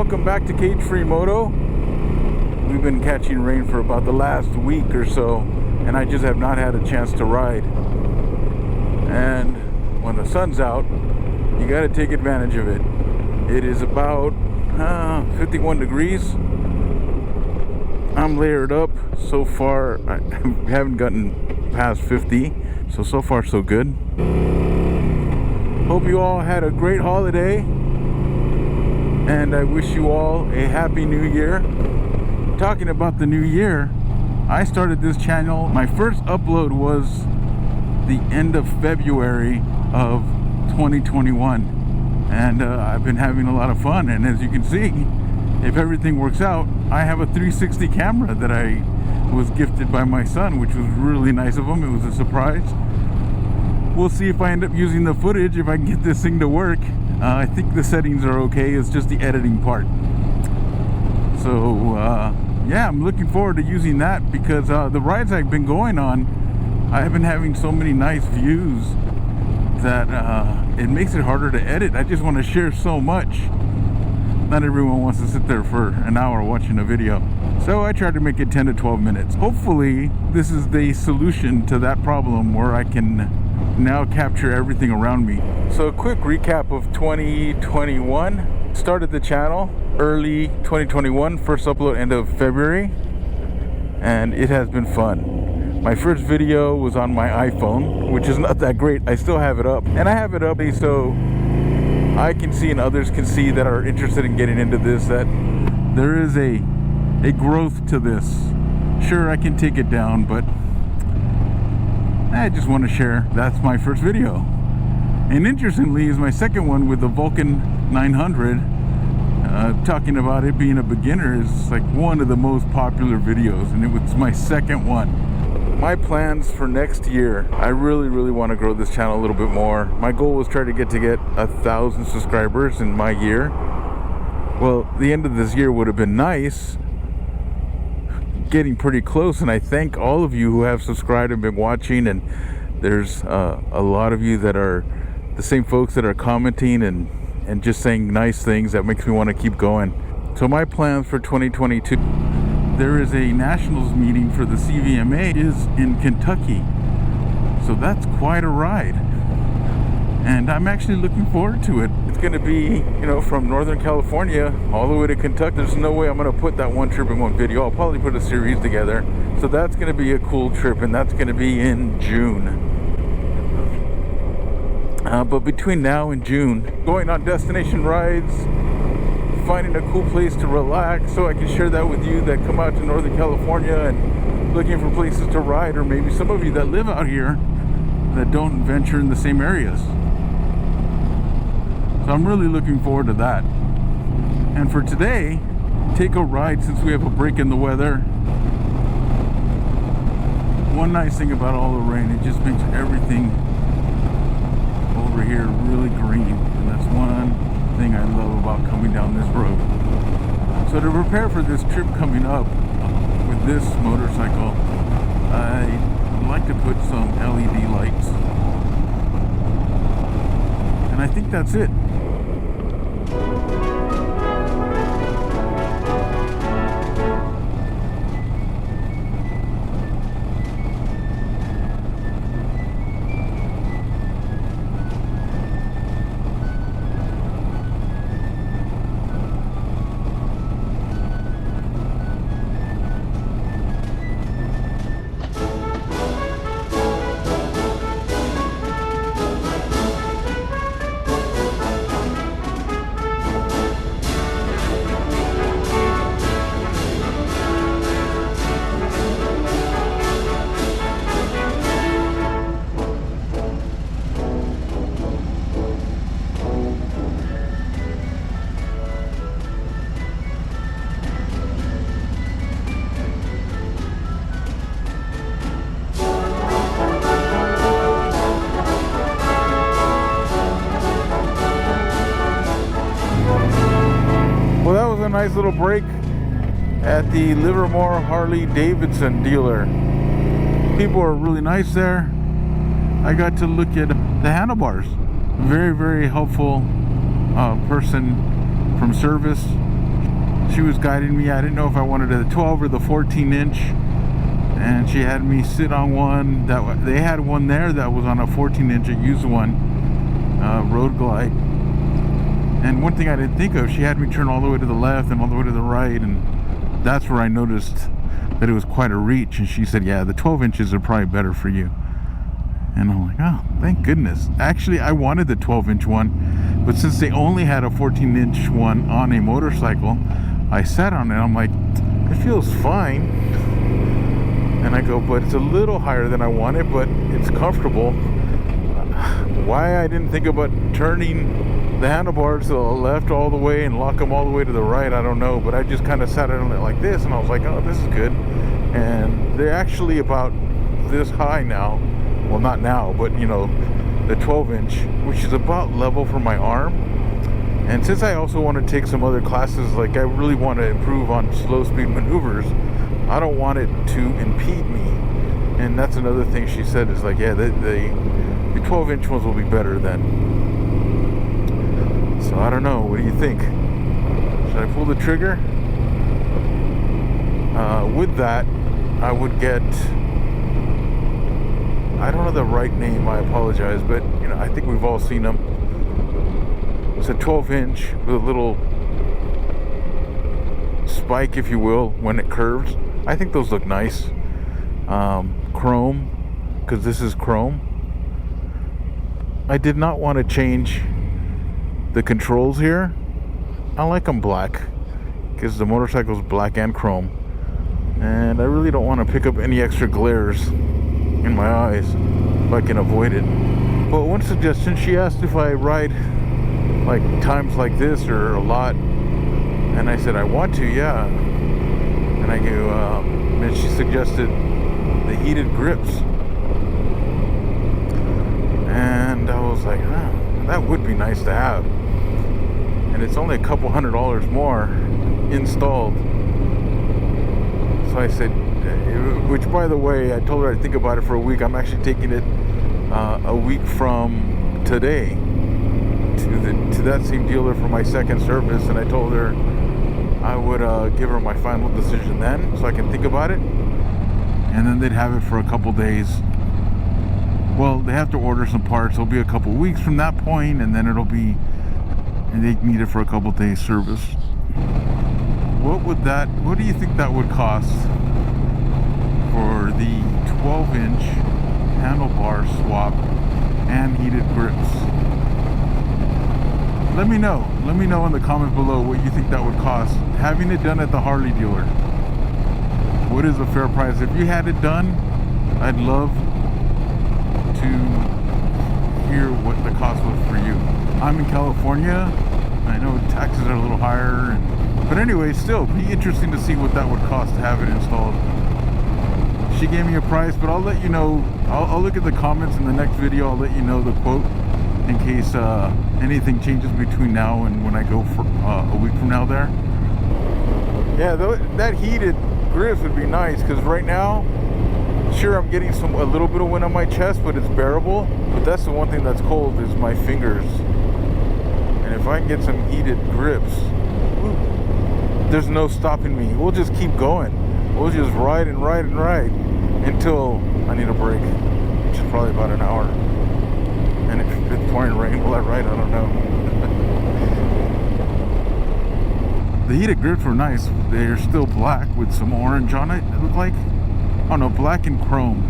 Welcome back to Cage-Free Moto. We've been catching rain for about the last week or so, and I just have not had a chance to ride. And when the sun's out, you got to take advantage of it. It is about 51 degrees. I'm layered up. So far, I haven't gotten past 50, so far so good. Hope you all had a great holiday, and I wish you all a happy new year. Talking about the new year, I started this channel. My first upload was the end of February of 2021, and I've been having a lot of fun. And as you can see, if everything works out, I have a 360 camera that I was gifted by my son, which was really nice of him. It was a surprise. We'll see if I end up using the footage, if I can get this thing to work. I think the settings are okay. It's just the editing part. So yeah, I'm looking forward to using that, because the rides I've been going on, I've been having so many nice views that it makes it harder to edit. I just want to share so much. Not everyone wants to sit there for an hour watching a video. So I tried to make it 10 to 12 minutes. Hopefully this is the solution to that problem, where I can now capture everything around me. So a quick recap of 2021. Started the channel early 2021, first upload end of February, and it has been fun. My first video was on my iPhone, which is not that great. I still have it up, and I have it up so I can see and others can see that are interested in getting into this, that there is a growth to this. Sure, I can take it down, but I just want to share. That's my first video. And interestingly is my second one with the Vulcan 900. Talking about it being a beginner is like one of the most popular videos, and it was my second one. My plans for next year, I really want to grow this channel a little bit more. My goal was try to get 1,000 subscribers in my year. Well, the end of this year would have been nice. Getting pretty close, and I thank all of you who have subscribed and been watching, and there's a lot of you that are the same folks that are commenting and just saying nice things. That makes me want to keep going. So my plans for 2022, there is a nationals meeting for the CVMA is in Kentucky, so that's quite a ride, and I'm actually looking forward to it. It's going to be, you know, from Northern California all the way to Kentucky. There's no way I'm going to put that one trip in one video. I'll probably put a series together. So that's going to be a cool trip, and that's going to be in June. But between now and June, going on destination rides, finding a cool place to relax so I can share that with you that come out to Northern California and looking for places to ride, or maybe some of you that live out here that don't venture in the same areas. So I'm really looking forward to that. And for today, take a ride since we have a break in the weather. One nice thing about all the rain, it just makes everything over here really green. And that's one thing I love about coming down this road. So to prepare for this trip coming up with this motorcycle, I would like to put some LED lights. And I think that's it. A nice little break at the Livermore Harley Davidson dealer. People are really nice there. I got to look at the handlebars. Very helpful person from service she was guiding me. I didn't know if I wanted a 12 or the 14 inch, and she had me sit on one that they had one there that was on a 14 inch, a used one, Road Glide. And one thing I didn't think of, she had me turn all the way to the left and all the way to the right, and that's where I noticed that it was quite a reach. And she said, yeah, the 12 inches are probably better for you. And I'm like, oh, thank goodness. Actually, I wanted the 12 inch one, but since they only had a 14 inch one on a motorcycle, I sat on it. I'm like, it feels fine. And I go, but it's a little higher than I wanted, but it's comfortable. Why I didn't think about turning the handlebars to the left all the way and lock them all the way to the right, I don't know. But I just kind of sat on it like this, and I was like, oh, this is good. And they're actually about this high now. Well, not now, but you know, the 12 inch, which is about level for my arm. And since I also want to take some other classes, like I really want to improve on slow speed maneuvers, I don't want it to impede me. And that's another thing she said, is like, yeah, the 12 inch ones will be better then. So I don't know, what do you think? Should I pull the trigger? With that, I would get, I don't know the right name, I apologize, but you know, I think we've all seen them. It's a 12 inch with a little spike, if you will, when it curves. I think those look nice. Chrome, because this is chrome. I did not want to change the controls here. I like them black, because the motorcycle's black and chrome. And I really don't want to pick up any extra glares in my eyes if I can avoid it. But one suggestion, she asked if I ride like times like this or a lot, and I said I want to, yeah. And I go, and she suggested the heated grips, and I was like, that would be nice to have. And it's only a couple $100 more installed. So I said, which by the way, I told her I'd think about it for a week. I'm actually taking it a week from today to that same dealer for my second service, and I told her I would give her my final decision then, so I can think about it. And then they'd have it for a couple days. Well, they have to order some parts. It'll be a couple weeks from that point, and then it'll be, and they need it for a couple days service. What do you think that would cost for the 12 inch handlebar swap and heated grips? Let me know in the comments below what you think that would cost, having it done at the Harley dealer. What is a fair price? If you had it done, I'd love to hear what the cost was for you. I'm in California. I know taxes are a little higher, but anyway, still be interesting to see what that would cost to have it installed. She gave me a price, but I'll let you know. I'll look at the comments in the next video. I'll let you know the quote in case anything changes between now and when I go for a week from now there. Yeah, that heated grips would be nice, because right now, sure, I'm getting a little bit of wind on my chest, but it's bearable. But that's the one thing that's cold, is my fingers. And if I can get some heated grips, there's no stopping me. We'll just keep going. We'll just ride and ride and ride until I need a break, which is probably about an hour. And if it's pouring rain, will I ride? I don't know. The heated grips were nice. They're still black with some orange on it, it looked like. Oh no, black and chrome.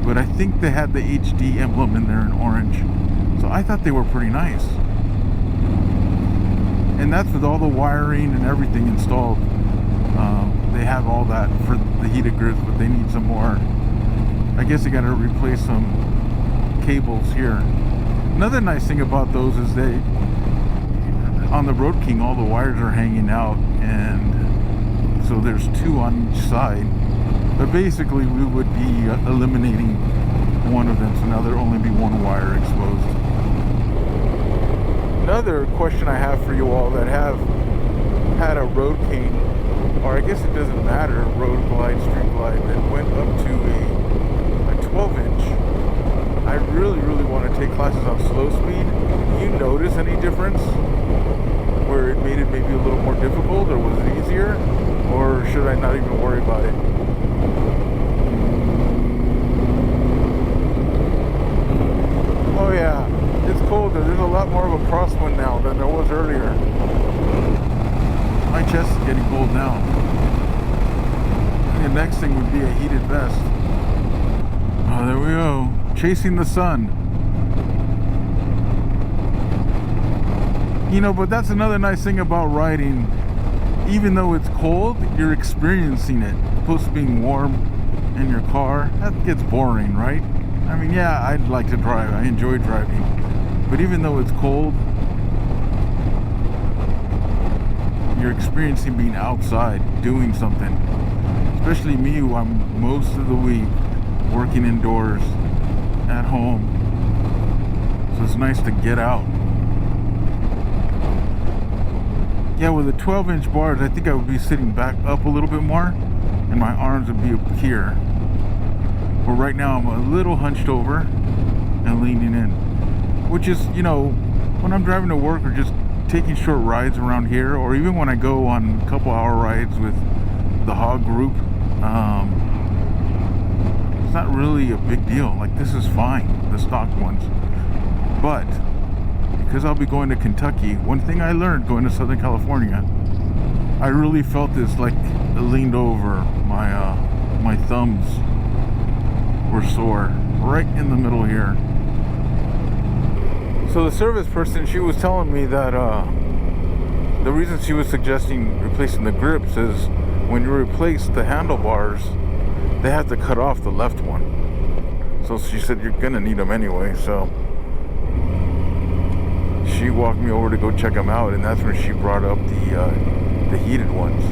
But I think they had the HD emblem in there in orange. So I thought they were pretty nice. And that's with all the wiring and everything installed. They have all that for the heated grips, but they need some more. I guess they got to replace some cables here. Another nice thing about those is on the Road King, all the wires are hanging out, and so there's two on each side. But basically, we would be eliminating one of them, so now there'll only be one wire exposed. Another question I have for you all that have had a Road King, or I guess it doesn't matter, Road Glide, Street Glide, that went up to a 12 inch. I really want to take classes on slow speed. Do you notice any difference where it made it maybe a little more difficult, or was it easier? should I not even worry about it? Oh yeah, it's colder. There's a lot more of a crosswind now than there was earlier. My chest is getting cold now. The next thing would be a heated vest. Oh, there we go. Chasing the sun. You know, but that's another nice thing about riding. Even though it's cold, you're experiencing it. Opposed to being warm in your car, that gets boring, right? I mean, yeah, I'd like to drive. I enjoy driving. But even though it's cold, you're experiencing being outside, doing something. Especially me, who I'm most of the week working indoors at home. So it's nice to get out. Yeah, with the 12-inch bars, I think I would be sitting back up a little bit more, and my arms would be up here. But right now, I'm a little hunched over and leaning in, which is, you know, when I'm driving to work or just taking short rides around here, or even when I go on a couple hour rides with the hog group, it's not really a big deal. Like, this is fine, the stock ones. But because I'll be going to Kentucky, one thing I learned going to Southern California, I really felt this, like, it leaned over. My thumbs were sore right in the middle here. So the service person, she was telling me that the reason she was suggesting replacing the grips is when you replace the handlebars, they have to cut off the left one. So she said you're gonna need them anyway. So she walked me over to go check them out, and that's when she brought up the heated ones.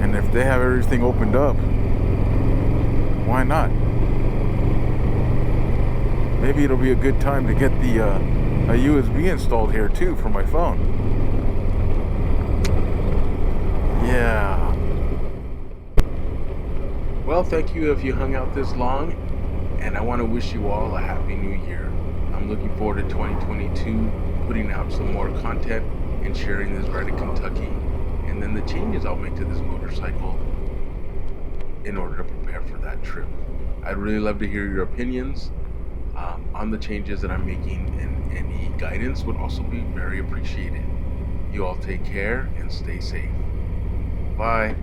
And if they have everything opened up, why not? Maybe it'll be a good time to get a USB installed here too for my phone. Yeah. Well, thank you if you hung out this long, and I want to wish you all a happy new year. I'm looking forward to 2022, putting out some more content and sharing this ride to Kentucky, and then the changes I'll make to this motorcycle in order to prepare for that trip. I'd really love to hear your opinions on the changes that I'm making, and any guidance would also be very appreciated. You all take care and stay safe. Bye.